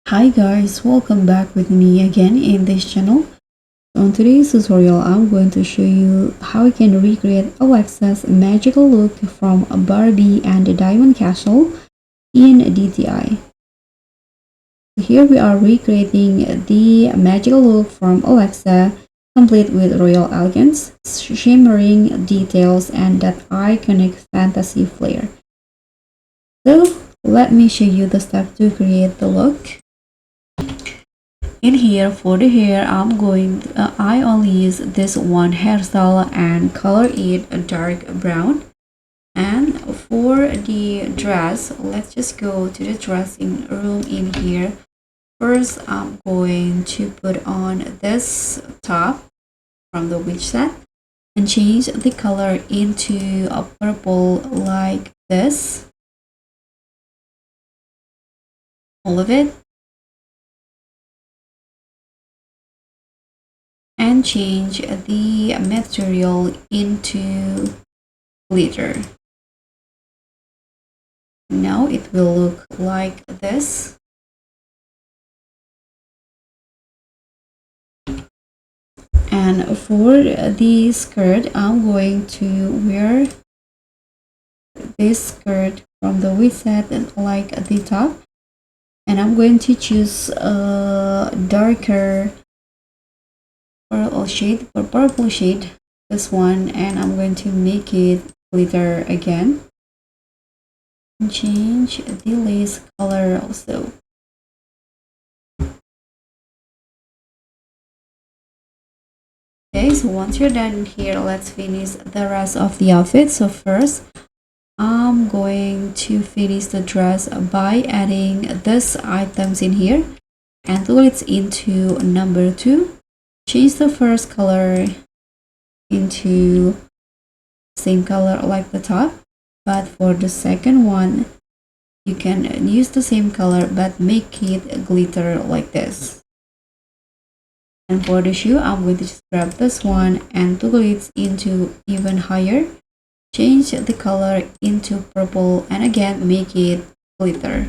Hi guys, welcome back with me again in this channel. On today's tutorial, I'm going to show you how you can recreate Alexa's magical look from Barbie and the Diamond Castle in DTI. Here we are recreating the magical look from Alexa, complete with royal elegance, shimmering details, and that iconic fantasy flair. So let me show you the steps to create the look. In here for the hair, I only use this one hairstyle and color it a dark brown. And for the dress, let's just go to the dressing room in here. First, I'm going to put on this top from the witch set and change the color into a purple like this. All of it. And change the material into glitter. Now it will look like this. And for the skirt, I'm going to wear this skirt from the witch set like the top. And I'm going to choose a darker purple shade, this one, and I'm going to make it glitter again and change the lace color also. Okay, so once you're done here, let's finish the rest of the outfit. So first, I'm going to finish the dress by adding these items in here and do it into number 2. Change the first color into same color like the top, but for the second one you can use the same color but make it glitter like this. And for the shoe, I'm going to just grab this one and toggle it into even higher, change the color into purple, and again make it glitter.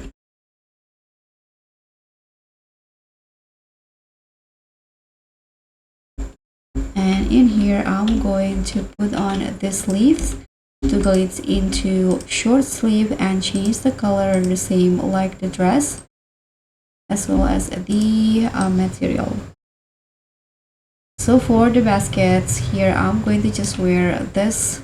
And in here, I'm going to put on the sleeves, toggle it into short sleeve and change the color the same like the dress, as well as the material. So for the baskets here, I'm going to just wear this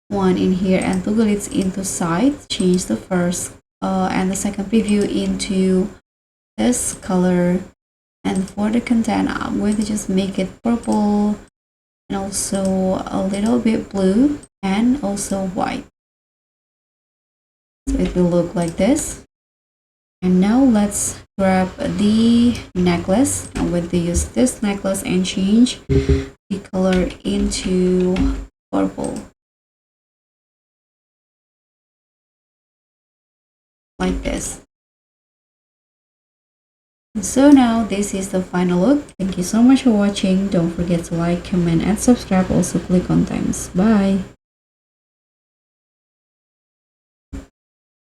one in here and toggle it into side, change the first and the second preview into this color. And for the content, I'm going to just make it purple and also a little bit blue and also white. So it will look like this. And now let's grab the necklace. I'm going to use this necklace and change the color into purple. Like this. So now this is the final look. Thank you so much for watching. Don't forget to like, comment, and subscribe. Also click on times. Bye.